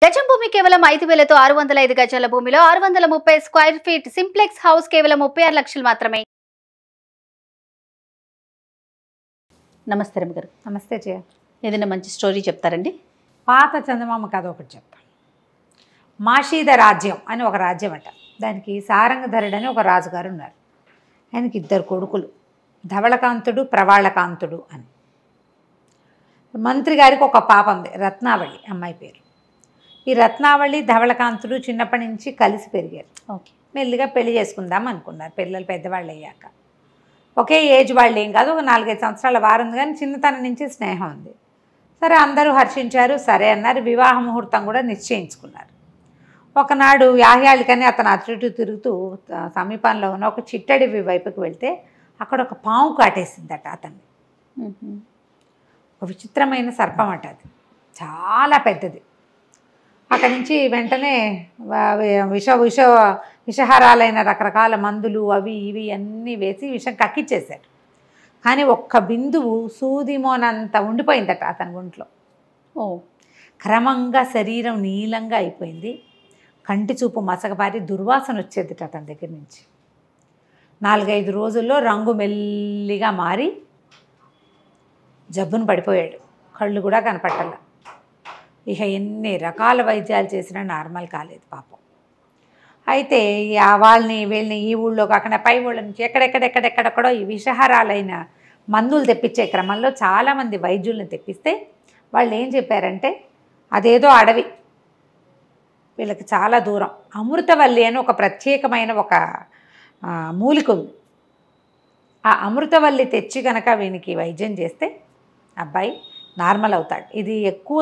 గజం భూమి కేవలం 5,000తో 605 గజాల భూమిలో 630 స్క్వేర్ ఫీట్ సింప్లెక్స్ హౌస్ కేవలం 36 లక్షలు మాత్రమే. నమస్తే రమ్య గారు. నమస్తే జయ. ఏదైనా మంచి స్టోరీ చెప్తారండి? పాత చందమామ కథ ఒకటి చెప్తాను. మాషీద రాజ్యం అని ఒక రాజ్యం అట. దానికి సారంగధరుడు అని ఒక రాజుగారు ఉన్నారు. ఆయనకి 2 కొడుకులు, ధవళకాంతుడు ప్రవాళకాంతుడు అని. మంత్రి గారికి ఒక పాప ఉంది, రత్నావళి అమ్మాయి పేరు. ఈ రత్నావళి ధవళకాంతుడు చిన్నప్పటి నుంచి కలిసి పెరిగారు. ఓకే. మెల్లిగా పెళ్లి చేసుకుందాం అనుకున్నారు. పిల్లలు పెద్దవాళ్ళు అయ్యాక ఒకే ఏజ్ వాళ్ళు ఏం కాదు, ఒక 4-5 సంవత్సరాల వారం, కానీ చిన్నతనం నుంచి స్నేహం ఉంది. సరే, అందరూ హర్షించారు, సరే అన్నారు. వివాహ ముహూర్తం కూడా నిశ్చయించుకున్నారు. ఒకనాడు యాహ్యాళికని అతను అటు ఇటు తిరుగుతూ సమీపంలో ఉన్న ఒక చిట్టడివి వైపుకి వెళ్తే అక్కడ ఒక పాము కాటేసిందట అతన్ని. ఒక విచిత్రమైన సర్పం అట, అది చాలా పెద్దది. అక్కడి నుంచి వెంటనే విషహారాలైన రకరకాల మందులు అవి ఇవి అన్నీ వేసి విషం కక్కిచ్చేశారు. కానీ ఒక్క బిందువు సూదిమోనంత ఉండిపోయిందట అతని ఒంట్లో. క్రమంగా శరీరం నీలంగా అయిపోయింది. కంటి చూపు మసకబారి దుర్వాసన వచ్చేదిట అతని దగ్గర నుంచి. 4-5 రోజుల్లో రంగు మెల్లిగా మారి జబ్బును పడిపోయాడు. కళ్ళు కూడా కనపట్టాల. ఇక ఎన్ని రకాల వైద్యాలు చేసినా నార్మల్ కాలేదు పాపం. అయితే వీళ్ళని ఈ ఊళ్ళో కాకుండా పై ఊళ్ళ నుంచి ఎక్కడెక్కడెక్కడెక్కడెక్కడో ఈ విషహారాలైన మందులు తెప్పించే క్రమంలో చాలామంది వైద్యుల్ని తెప్పిస్తే వాళ్ళు ఏం చెప్పారంటే, అదేదో అడవి, వీళ్ళకి చాలా దూరం అమృతవల్లి అని ఒక ప్రత్యేకమైన ఒక మూలిక ఉంది. ఆ అమృతవల్లి తెచ్చి కనుక వీనికి వైద్యం చేస్తే అబ్బాయి నార్మల్ అవుతాడు. ఇది ఎక్కువ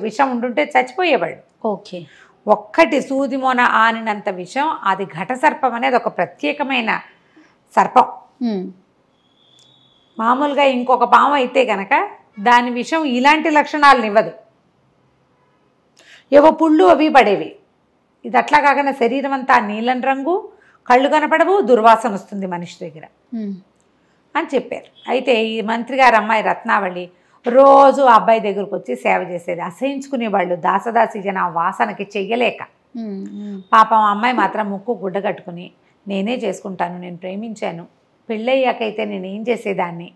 విషం ఉండుంటే చచ్చిపోయేవాడు. ఓకే. ఒక్కటి సూదిమోన ఆనినంత విషం, అది ఘటసర్పం అనేది ఒక ప్రత్యేకమైన సర్పం. మామూలుగా ఇంకొక పాము అయితే కనుక దాని విషం ఇలాంటి లక్షణాలను ఇవ్వదు, ఏవో పుళ్ళు అవి పడేవి. ఇది అట్లా కాకుండా శరీరం అంతా నీలం రంగు, కళ్ళు కనపడవు, దుర్వాసన వస్తుంది మనిషి దగ్గర అని చెప్పారు. అయితే ఈ మంత్రి గారి అమ్మాయి రత్నావళి రోజు ఆ అబ్బాయి దగ్గరకు వచ్చి సేవ చేసేది. అసహించుకునేవాళ్ళు దాసదాసి జన వాసనకి చెయ్యలేక. పాపం అమ్మాయి మాత్రం ముక్కు గుడ్డ కట్టుకుని, నేనే చేసుకుంటాను, నేను ప్రేమించాను, పెళ్ళయ్యాకైతే నేను ఏం చేసేదాన్ని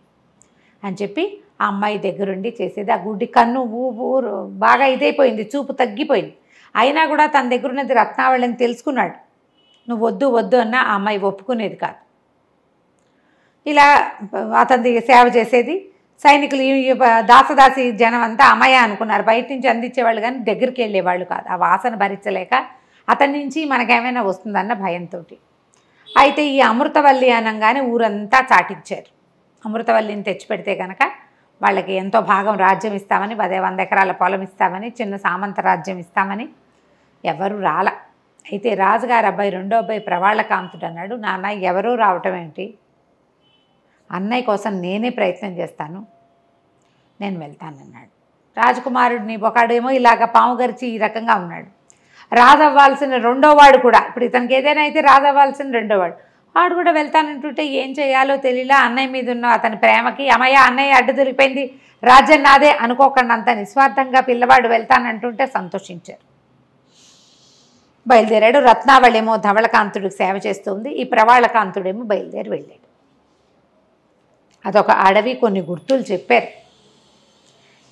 అని చెప్పి ఆ అమ్మాయి దగ్గరుండి చేసేది. ఆ గుడ్డి కన్ను బాగా ఇదైపోయింది, చూపు తగ్గిపోయింది. అయినా కూడా తన దగ్గరున్నది రత్నావళిని తెలుసుకున్నాడు. నువ్వు వద్దు వద్దు అన్నా ఆ అమ్మాయి ఒప్పుకునేది కాదు. ఇలా అతని సేవ చేసేది. సైనికులు దాసదాసి జనం అంతా అమ్మాయి అనుకున్నారు. బయట నుంచి అందించేవాళ్ళు కానీ దగ్గరికి వెళ్ళేవాళ్ళు కాదు, ఆ వాసన భరించలేక. అతని నుంచి మనకేమైనా వస్తుందన్న భయంతో. అయితే ఈ అమృతవల్లి అనగానే ఊరంతా చాటించారు. అమృతవల్లిని తెచ్చిపెడితే కనుక వాళ్ళకి ఎంతో భాగం రాజ్యం ఇస్తామని, 100 ఎకరాల పొలం ఇస్తామని, చిన్న సామంత రాజ్యం ఇస్తామని. ఎవరు రాల. అయితే రాజుగారి అబ్బాయి, రెండో అబ్బాయి ప్రవాళకాంతుడు అన్నాడు, నాన్న ఎవరూ రావటం ఏంటి, అన్నయ్య కోసం నేనే ప్రయత్నం చేస్తాను, నేను వెళ్తానన్నాడు. రాజకుమారుడిని ఒకడేమో ఇలాగ పాము గరిచి ఈ రకంగా ఉన్నాడు. రాజవ్వాల్సిన రెండోవాడు కూడా, ఇప్పుడు ఇతనికి ఏదైనా అయితే రాజవ్వాల్సిన రెండోవాడు, వాడు కూడా వెళ్తానంటుంటే ఏం చేయాలో తెలియలా. అన్నయ్య మీద ఉన్న అతని ప్రేమకి, అమ్మయ్య అన్నయ్య అడ్డు దొరికిపోయింది, రాజ్యం నాదే అనుకోకుండా అంత నిస్వార్థంగా పిల్లవాడు వెళ్తానంటుంటే సంతోషించారు. బయలుదేరాడు. రత్నావళేమో ధవళకాంతుడికి సేవ చేస్తుంది, ఈ ప్రవాళకాంతుడేమో బయలుదేరి వెళ్ళాడు. అదొక అడవి, కొన్ని గుర్తులు చెప్పారు.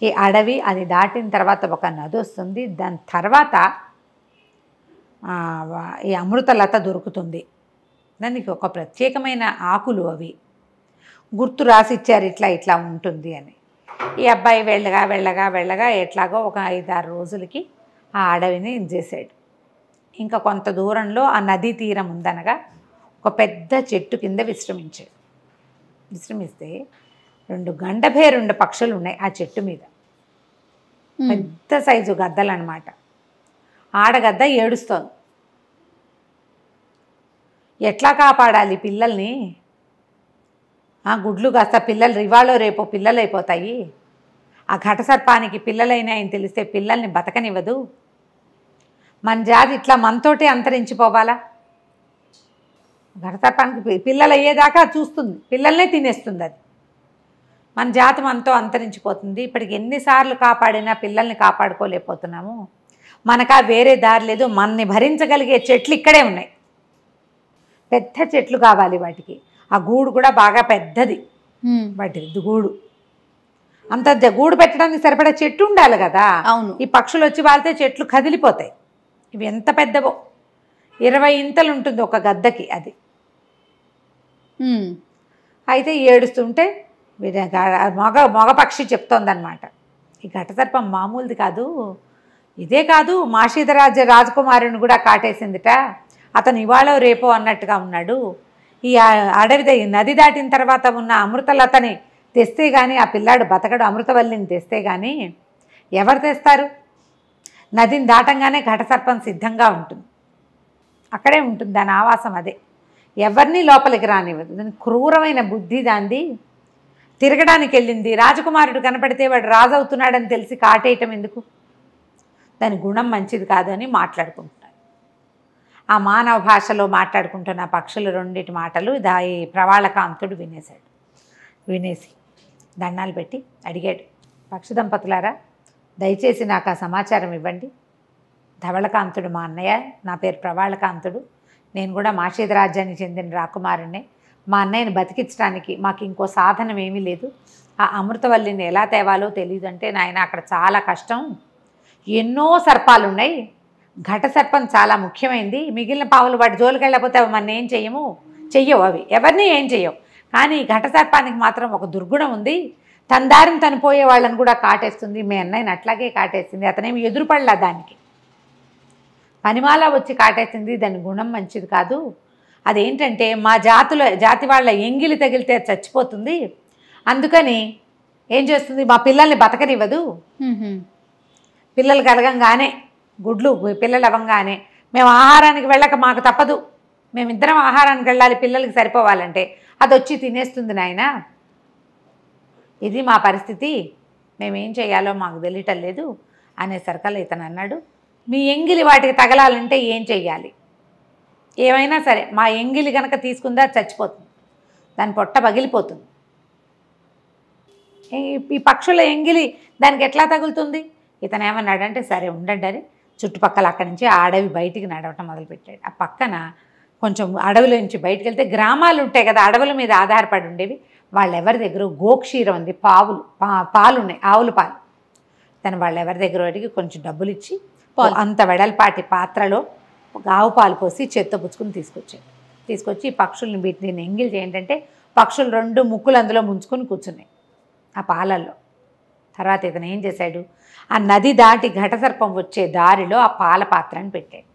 ఈ అడవి అది దాటిన తర్వాత ఒక నది వస్తుంది. దాని తర్వాత ఈ అమృతలత దొరుకుతుంది. దానికి ఒక ప్రత్యేకమైన ఆకులు, అవి గుర్తు రాసిచ్చారు, ఇట్లా ఇట్లా ఉంటుంది అని. ఈ అబ్బాయి వెళ్ళగా వెళ్ళగా వెళ్ళగా ఎట్లాగో ఒక 5-6 రోజులకి ఆ అడవిని చేశాడు. ఇంకా కొంత దూరంలో ఆ నదీ తీరం ఉందనగా ఒక పెద్ద చెట్టు కింద విశ్రమించాడు. విశ్రమిస్తే 2 గండభేరుండ పక్షులు ఉన్నాయి ఆ చెట్టు మీద. పెద్ద సైజు గద్దలు అన్నమాట. ఆడగద్ద ఏడుస్తోంది. ఎట్లా కాపాడాలి పిల్లల్ని, ఆ గుడ్లు కాస్త పిల్లలు ఇవాళో రేపో పిల్లలు అయిపోతాయి, ఆ ఘటసర్పానికి పిల్లలైనాయని తెలిస్తే పిల్లల్ని బతకనివ్వదు, మన జాతి ఇట్లా మనతోటే అంతరించిపోవాలా, ఘటసర్పానికి పిల్లలు అయ్యేదాకా చూస్తుంది, పిల్లల్నే తినేస్తుంది, అది మన జాతి మనతో అంతరించిపోతుంది. ఇప్పటికి ఎన్నిసార్లు కాపాడినా పిల్లల్ని కాపాడుకోలేకపోతున్నాము. మనకా వేరే దారి లేదు, మనని భరించగలిగే చెట్లు ఇక్కడే ఉన్నాయి. పెద్ద చెట్లు కావాలి వాటికి. ఆ గూడు కూడా బాగా పెద్దది, వాటి గూడు అంత గూడు పెట్టడానికి సరిపడా చెట్టు ఉండాలి కదా. అవును. ఈ పక్షులు వచ్చి వాళ్తే చెట్లు కదిలిపోతాయి. ఇవి ఎంత పెద్దవో, 20 ఇంతలు ఉంటుంది ఒక గద్దకి అది. అయితే ఏడుస్తుంటే మగ పక్షి చెప్తోందనమాట, ఈ ఘటసర్పం మామూలుది కాదు, ఇదే కాదు రాజకుమారుని కూడా కాటేసిందిట, అతను ఇవాళో రేపో అన్నట్టుగా ఉన్నాడు. ఈ అడవి నది దాటిన తర్వాత ఉన్న అమృతలతని తెస్తే కానీ ఆ పిల్లాడు బతకడు, అమృతవల్లిని తెస్తే కానీ ఎవరు తెస్తారు? నదిని దాటంగానే ఘటసర్పం సిద్ధంగా ఉంటుంది, అక్కడే ఉంటుంది దాని ఆవాసం, అదే ఎవరిని లోపలికి రానివ్వదు. దాని క్రూరమైన బుద్ధి దాంది. తిరగడానికి వెళ్ళింది, రాజకుమారుడు కనపడితే వాడు రాజు అవుతున్నాడని తెలిసి కాటేయటం ఎందుకు? దాని గుణం మంచిది కాదు అని మాట్లాడుకుంటున్నారు. ఆ మానవ భాషలో మాట్లాడుకుంటున్న పక్షులు రెండిటి మాటలు ఈ ప్రవాళకాంతుడు వినేశాడు. వినేసి దండాలు పెట్టి అడిగాడు, పక్షి దంపతులారా, దయచేసి నాకు ఆ సమాచారం ఇవ్వండి. ధవళకాంతుడు మా అన్నయ్య, నా పేరు ప్రవాళకాంతుడు, నేను కూడా మాషేద రాజ్యానికి చెందిన రాకుమారుణ్ణే. మా అన్నయ్యని బతికించడానికి మాకు ఇంకో సాధనం ఏమీ లేదు. ఆ అమృతవల్లిని ఎలా తేవాలో తెలియదు. అంటే నాయన అక్కడ చాలా కష్టం, ఎన్నో సర్పాలు ఉన్నాయి, ఘటసర్పం చాలా ముఖ్యమైనది, మిగిలిన పావులు వాటి జోలికి వెళ్ళకపోతే అవి మన ఏం చెయ్యవు, అవి ఎవరిని ఏం చెయ్యవు. కానీ ఘటసర్పానికి మాత్రం ఒక దుర్గుణం ఉంది, తన దారిని తను పోయే వాళ్ళని కూడా కాటేస్తుంది. మీ అన్నయ్యని అట్లాగే కాటేసింది, అతనేమి ఎదురుపడలా దానికి, పనిమాల వచ్చి కాటేసింది. దాని గుణం మంచిది కాదు. అదేంటంటే మా జాతి వాళ్ళ ఎంగిలి తగిలితే చచ్చిపోతుంది, అందుకని ఏం చేస్తుంది, మా పిల్లల్ని బతకనివ్వదు. పిల్లలు కలగంగానే గుడ్లు పిల్లలు అవ్వగానే మేము ఆహారానికి వెళ్ళక మాకు తప్పదు, మేమిద్దరం ఆహారానికి వెళ్ళాలి పిల్లలకి సరిపోవాలంటే, అది వచ్చి తినేస్తుంది నాయన, ఇది మా పరిస్థితి, మేమేం చేయాలో మాకు తెలియటం లేదు అనేసరికల్లా ఇతను అన్నాడు, మీ ఎంగిలి వాటికి తగలాలంటే ఏం చెయ్యాలి? ఏమైనా సరే మా ఎంగిలి కనుక తీసుకుందా చచ్చిపోతుంది, దాని పొట్ట పగిలిపోతుంది. ఈ పక్షుల ఎంగిలి దానికి ఎట్లా తగులుతుంది? ఇతను ఏమన్నాడంటే సరే ఉండండి అని చుట్టుపక్కల అక్కడి నుంచి ఆ అడవి బయటికి నడవటం మొదలుపెట్టాడు. ఆ పక్కన కొంచెం అడవిలో నుంచి బయటికి వెళ్తే గ్రామాలు ఉంటాయి కదా, అడవుల మీద ఆధారపడి ఉండేవి, వాళ్ళెవరి దగ్గర గోక్షీరం ఉంది, పాలు ఉన్నాయి, ఆవుల పాలు. తను వాళ్ళెవరి దగ్గర అడిగి కొంచెం డబ్బులు ఇచ్చి అంత వెడల్పాటి పాత్రలో ఆవు పాలు పోసి చేత్తో పుచ్చుకుని తీసుకొచ్చి ఈ పక్షుల్ని వీటిని ఎంగిల్ ఏంటంటే పక్షులు 2 ముక్కులు అందులో ముంచుకొని కూర్చున్నాయి ఆ పాలల్లో. తర్వాత ఇతను ఏం చేశాడు, ఆ నది దాటి ఘటసర్పం వచ్చే దారిలో ఆ పాల పాత్రని పెట్టాడు.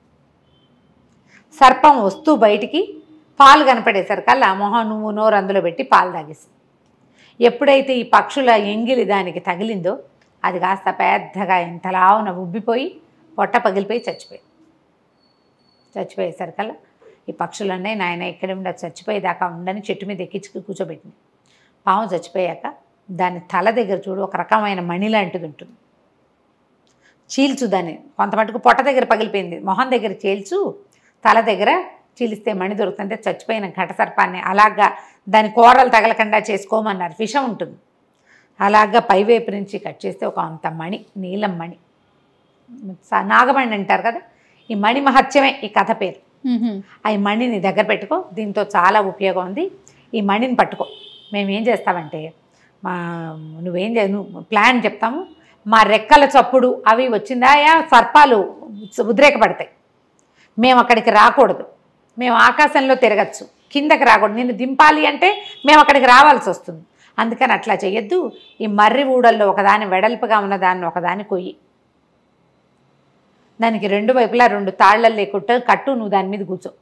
సర్పం వస్తూ బయటికి పాలు కనపడేసరికల్లా మొహం నువ్వు నోరు అందులో పెట్టి పాలు తాగేసింది. ఎప్పుడైతే ఈ పక్షుల ఎంగిలి దానికి తగిలిందో అది కాస్త పెద్దగా ఇంతలావున ఉబ్బిపోయి పొట్ట పగిలిపోయి చచ్చిపోయేసరికల్లా ఈ పక్షులన్నీ నాయన ఇక్కడే ఉండి చచ్చిపోయేదాకా ఉండని చెట్టు మీద ఎక్కించి కూర్చోబెట్టింది. పాము చచ్చిపోయాక దాని తల దగ్గర చూడు ఒక రకమైన మణి లాంటిది ఉంటుంది, చీల్చు దాన్ని, కొంత మటుకు పొట్ట దగ్గర పగిలిపోయింది, మొహం దగ్గర చీల్చు, తల దగ్గర చీలిస్తే మణి దొరుకుతుంటే చచ్చిపోయిన ఘటసర్పాన్ని అలాగా దాని కూరలు తగలకుండా చేసుకోమన్నారు. విషం ఉంటుంది, అలాగా పైవైపు నుంచి కట్ చేస్తే ఒక అంత మణి, నీలం మణి, నాగమణి అంటారు కదా, ఈ మణి మహత్యమే ఈ కథ పేరు. ఆ మణిని దగ్గర పెట్టుకో, దీంతో చాలా ఉపయోగం ఉంది, ఈ మణిని పట్టుకో. మేమేం చేస్తామంటే నువ్వు ప్లాన్ చెప్తాము, మా రెక్కల చప్పుడు అవి వచ్చిందా సర్పాలు ఉద్రేకపడతాయి, మేము అక్కడికి రాకూడదు, మేము ఆకాశంలో తిరగచ్చు, కిందకి రాకూడదు, నిన్ను దింపాలి అంటే మేము అక్కడికి రావాల్సి వస్తుంది, అందుకని అట్లా చేయొద్దు. ఈ మర్రి ఊడల్లో ఒకదాని వెడల్పుగా ఉన్న దాన్ని ఒకదాన్ని కొయ్యి, దానికి 2 వైపులా 2 తాళ్ళలు లేకుండా కట్టు, నువ్వు దాని మీద కూర్చో,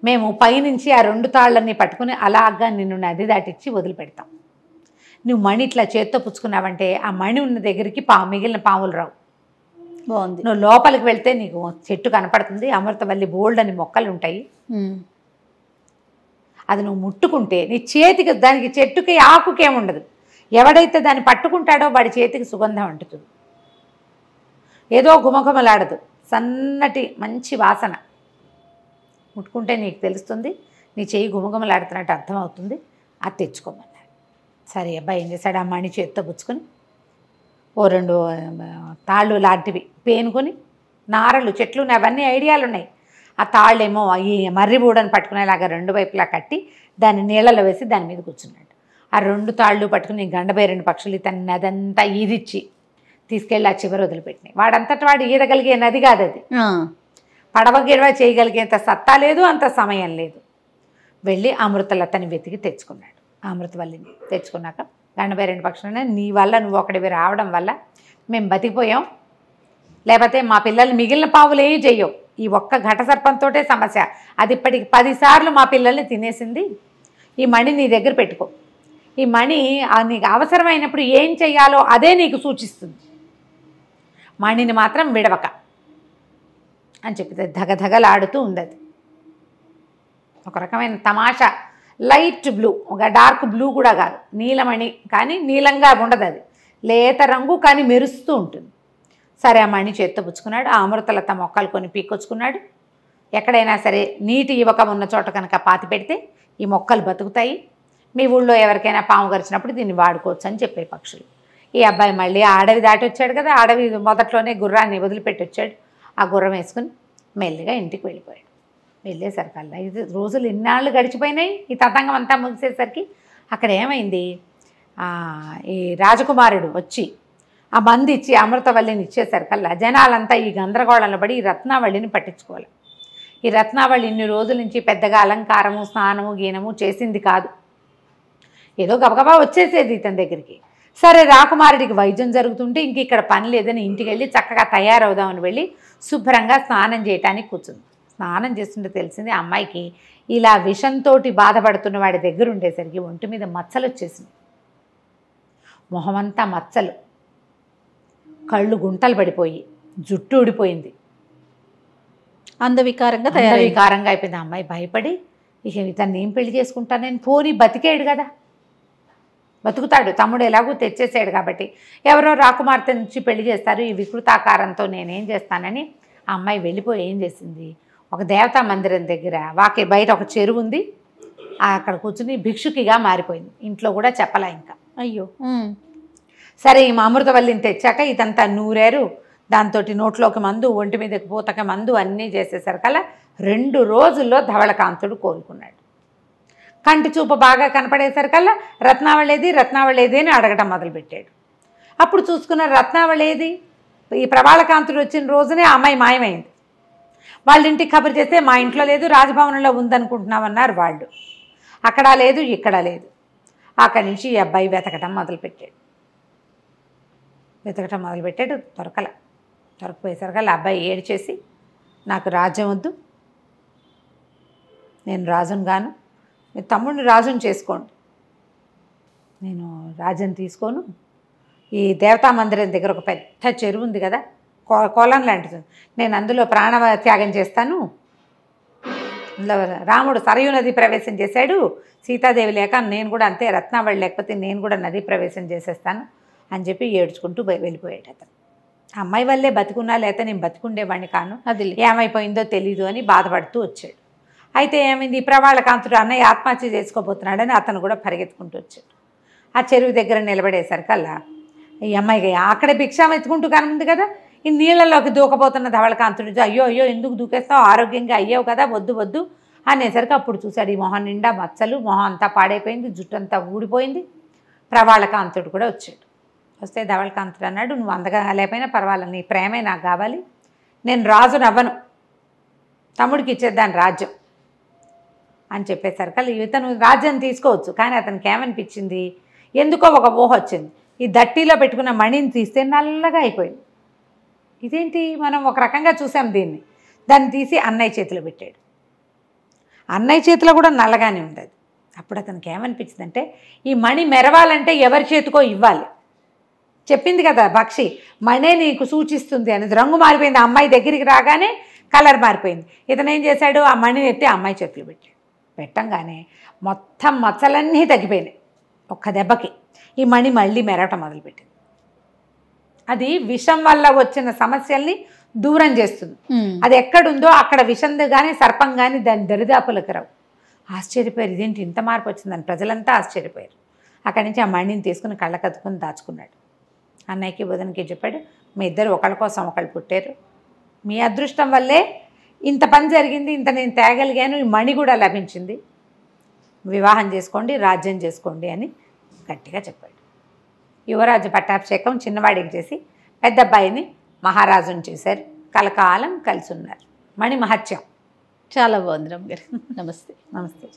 మేము పైనుంచి ఆ 2 తాళ్ళని పట్టుకుని అలాగా నిన్ను నది దాటిచ్చి వదిలిపెడతాం. నువ్వు మణి ఇట్లా చేత్తో పుచ్చుకున్నావంటే ఆ మణి ఉన్న దగ్గరికి మిగిలిన పాములు రావు. బాగుంది. నువ్వు లోపలికి వెళ్తే నీకు చెట్టు కనపడుతుంది, అమృతవల్లి బోల్డ్ అని మొక్కలు ఉంటాయి, అది నువ్వు ముట్టుకుంటే నీ చేతికి దానికి చెట్టుకి ఆకుకేముండదు, ఎవడైతే దాన్ని పట్టుకుంటాడో వాడి చేతికి సుగంధం అంటుతుంది, ఏదో గుమగుమలాడదు, సన్నటి మంచి వాసన, ముట్టుకుంటే నీకు తెలుస్తుంది, నీ చెయ్యి గుమగుమలాడుతున్నట్టు అర్థమవుతుంది, అది తెచ్చుకోమన్నారు. సరే అబ్బాయి ఏం చేశాడు, ఆ మణి చేత్తో పుచ్చుకొని ఓ 2 తాళ్ళు లాంటివి పేనుకొని నారలు చెట్లు ఉన్నాయి, అవన్నీ ఐడియాలు ఉన్నాయి. ఆ తాళ్ళేమో ఈ మర్రి బూడని పట్టుకునేలాగా రెండు వైపులా కట్టి దాన్ని నీళ్ళలో వేసి దాని మీద కూర్చున్నాడు. ఆ రెండు తాళ్ళు పట్టుకుని గండబేరెండు పక్షులు తన అదంతా ఈదిచ్చి తీసుకెళ్ళి ఆ చివరి వదిలిపెట్టినాయి. వాడంతటి వాడు ఈదగలిగే నది కాదు అది. పడవ గిడవ చేయగలిగేంత సత్తా లేదు, అంత సమయం లేదు. వెళ్ళి అమృతలతని వెతికి తెచ్చుకున్నాడు. అమృతవల్లిని తెచ్చుకున్నాక గండబేరెండు పక్షులు, నీ వల్ల నువ్వు ఒకటివి రావడం వల్ల మేము బతికిపోయాం, లేకపోతే మా పిల్లల్ని మిగిలిన పావులు ఏమి చెయ్యవు. ఈ ఒక్క ఘట సర్పంతోటే సమస్య, అది ఇప్పటికి 10 సార్లు మా పిల్లల్ని తినేసింది. ఈ మణి నీ దగ్గర పెట్టుకో, ఈ మణి నీకు అవసరమైనప్పుడు ఏం చెయ్యాలో అదే నీకు సూచిస్తుంది, మణిని మాత్రం విడవక అని చెప్పితే ధగధగలాడుతూ ఉంది. అది ఒక రకమైన తమాషా, లైట్ బ్లూ, ఒక డార్క్ బ్లూ కూడా కాదు, నీలమణి కానీ నీలంగా ఉండదు, అది లేత రంగు కానీ మెరుస్తూ ఉంటుంది. సరే ఆ మణి చేత్తో పుచ్చుకున్నాడు. ఆ అమృతలత మొక్కలు కొన్ని పీక్కొచ్చుకున్నాడు. ఎక్కడైనా సరే నీటి యువక ఉన్న చోట కనుక పాతి పెడితే ఈ మొక్కలు బతుకుతాయి, మీ ఊళ్ళో ఎవరికైనా పాము గరిచినప్పుడు దీన్ని వాడుకోవచ్చు అని చెప్పే పక్షులు. ఈ అబ్బాయి మళ్ళీ ఆ అడవి దాటి వచ్చాడు కదా, అడవి మొదట్లోనే గుర్రాన్ని వదిలిపెట్టి వచ్చాడు. ఆ గుర్రం వేసుకుని మెల్లిగా ఇంటికి వెళ్ళిపోయాడు. వెళ్ళేసరికల్లా 5 రోజులు ఇన్నాళ్ళు గడిచిపోయినాయి. ఈ తతంగం అంతా ముగిసేసరికి అక్కడ ఏమైంది, ఈ రాజకుమారుడు వచ్చి ఆ మంది ఇచ్చి అమృతవల్లిని ఇచ్చేసరికల్లా జనాలంతా ఈ గందరగోళంలో పడి ఈ రత్నావళిని పట్టించుకోవాలి. ఈ రత్నావళి ఇన్ని రోజుల నుంచి పెద్దగా అలంకారము స్నానము గీనము చేసింది కాదు, ఏదో గబగబా వచ్చేసేది ఇతని దగ్గరికి. సరే రాకుమారుడికి వైద్యం జరుగుతుంటే ఇంక ఇక్కడ పని లేదని ఇంటికి వెళ్ళి చక్కగా తయారవుదామని వెళ్ళి శుభ్రంగా స్నానం చేయటానికి కూర్చుంది. స్నానం చేస్తుంటే తెలిసింది ఆ అమ్మాయికి ఇలా విషంతో బాధపడుతున్న వాడి దగ్గర ఉండేసరికి ఒంటి మీద మచ్చలు వచ్చేసింది, మొహమంతా మచ్చలు, కళ్ళు గుంటలు పడిపోయి జుట్టు ఊడిపోయింది, అందవికారంగా అయిపోయింది. ఆ అమ్మాయి భయపడి ఇక ఇతన్ని ఏం పెళ్లి చేసుకుంటాను నేను, పోనీ బతికేడు కదా, బతుకుతాడు, తమ్ముడు ఎలాగూ తెచ్చేసాడు కాబట్టి ఎవరో రాకుమార్తె నుంచి పెళ్లి చేస్తారు, ఈ వికృతాకారంతో నేనేం చేస్తానని ఆ అమ్మాయి వెళ్ళిపోయి ఏం చేసింది, ఒక దేవతా మందిరం దగ్గర బయట ఒక చెరువు ఉంది, అక్కడ కూర్చుని భిక్షుకిగా మారిపోయింది. ఇంట్లో కూడా చెప్పలా ఇంకా. అయ్యో. సరే ఈ అమృతవల్లిని తెచ్చాక ఇదంతా నూరారు, దాంతో నోట్లోకి మందు, ఒంటి మీదకి పూతక మందు అన్నీ చేసేసరికల్లా 2 రోజుల్లో ధవళకాంతుడు కోలుకున్నాడు. కంటి చూపు బాగా కనపడేసరికల్లా రత్నావళేది అని అడగటం మొదలుపెట్టాడు. అప్పుడు చూసుకున్న రత్నావళేది, ఈ ప్రవాళకాంతుడు వచ్చిన రోజునే ఆ అమ్మాయి మాయమైంది. వాళ్ళ ఇంటికి కబురు చేస్తే మా ఇంట్లో లేదు, రాజభవనంలో ఉందనుకుంటున్నామన్నారు వాళ్ళు. అక్కడ లేదు, ఇక్కడ లేదు. అక్కడి నుంచి ఈ అబ్బాయి వెతకటం మొదలుపెట్టాడు. దొరకపోయేసరికల్లా అబ్బాయి ఏడ్చేసి, నాకు రాజ్యం వద్దు, నేను రాజును గాను, మీ తమ్ముడిని రాజుని చేసుకోండి, నేను రాజ్యం తీసుకోను, ఈ దేవతా మందిరం దగ్గర ఒక పెద్ద చెరువు ఉంది కదా, కొలం లాంటిది, నేను అందులో ప్రాణత్యాగం చేస్తాను, అందులో రాముడు సరయూ నది ప్రవేశం చేశాడు, సీతాదేవి లేక నేను కూడా అంతే, రత్నావళి లేకపోతే నేను కూడా నది ప్రవేశం చేసేస్తాను అని చెప్పి ఏడ్చుకుంటూ వెళ్ళిపోయాడు అతను. అమ్మాయి వల్లే బతుకున్నా, లేకపోతే నేను బతుకుండేవాడిని కాను, అది ఏమైపోయిందో తెలీదు అని బాధపడుతూ వచ్చాడు. అయితే ఏమైంది, ఈ ప్రవాళకాంతుడు అన్నయ్య ఆత్మహత్య చేసుకోబోతున్నాడని అతను కూడా పరిగెత్తుకుంటూ వచ్చాడు. ఆ చెరువు దగ్గర నిలబడేసరికల్లా ఈ అమ్మాయికి అక్కడే భిక్షాం ఎత్తుకుంటూ కనుంది కదా, ఈ నీళ్ళలోకి దూకపోతున్న ధవళకాంతుడు, అయ్యో ఎందుకు దూకేస్తావు, ఆరోగ్యంగా అయ్యావు కదా, వద్దు అనేసరికి అప్పుడు చూశాడు ఈ మొహం నిండా మచ్చలు, మొహం అంతా పాడైపోయింది, జుట్టు అంతా ఊడిపోయింది. ప్రవాళకాంతుడు కూడా వచ్చాడు. వస్తే ధవళకాంతుడు అన్నాడు, నువ్వు అందగా లేకపోయినా పర్వాలేదు, నీ ప్రేమే నాకు కావాలి, నేను రాజును అవ్వను, తమ్ముడికి ఇచ్చేద్దాను రాజ్యం అని చెప్పేసరికి ఇతను రాజ్యం తీసుకోవచ్చు. కానీ అతనికి ఏమనిపించింది, ఎందుకో ఒక ఊహ వచ్చింది, ఈ దట్టిలో పెట్టుకున్న మణిని తీస్తే నల్లగా అయిపోయింది. ఇదేంటి, మనం ఒక రకంగా చూసాం దీన్ని, దాన్ని తీసి అన్నయ్య చేతిలో పెట్టాడు. అన్నయ్య చేతిలో కూడా నల్లగానే ఉంది అది. అప్పుడు అతనికి ఏమనిపించిందంటే, ఈ మణి మెరవాలంటే ఎవరి చేతికో ఇవ్వాలి, చెప్పింది కదా పక్షి, మణే నీకు సూచిస్తుంది అనేది. రంగు మారిపోయింది, ఆ అమ్మాయి దగ్గరికి రాగానే కలర్ మారిపోయింది. ఇతను ఏం చేశాడు, ఆ మణిని ఎత్తి అమ్మాయి చేతిలో పెట్టంగానే మొత్తం మచ్చలన్నీ తగ్గిపోయినాయి ఒక్క దెబ్బకి. ఈ మణి మళ్ళీ మెరవటం మొదలుపెట్టింది. అది విషం వల్ల వచ్చిన సమస్యల్ని దూరం చేస్తుంది. అది ఎక్కడుందో అక్కడ విషం కానీ సర్పం కానీ దాని దరిదాపులకు రావు. ఆశ్చర్యపోయారు, ఇదేంటి ఇంత మార్పు వచ్చిందని ప్రజలంతా ఆశ్చర్యపోయారు. అక్కడి నుంచి ఆ మణిని తీసుకుని కళ్ళకద్దుకుని దాచుకున్నాడు. అన్నయ్యకి వదినకి చెప్పాడు, మీ ఇద్దరు ఒకళ్ళ కోసం ఒకళ్ళు పుట్టారు, మీ అదృష్టం వల్లే ఇంత పని జరిగింది, ఇంత నేను తేగలిగాను, ఈ మణి కూడా లభించింది, వివాహం చేసుకోండి, రాజ్యం చేసుకోండి అని గట్టిగా చెప్పాడు. యువరాజు పట్టాభిషేకం చిన్నవాడికి చేసి పెద్ద అబ్బాయిని మహారాజుని చేశారు. కలకాలం కలిసి ఉన్నారు. మణి మహత్యం. చాలా బాగుంది రమ్య గారు. నమస్తే. నమస్తే.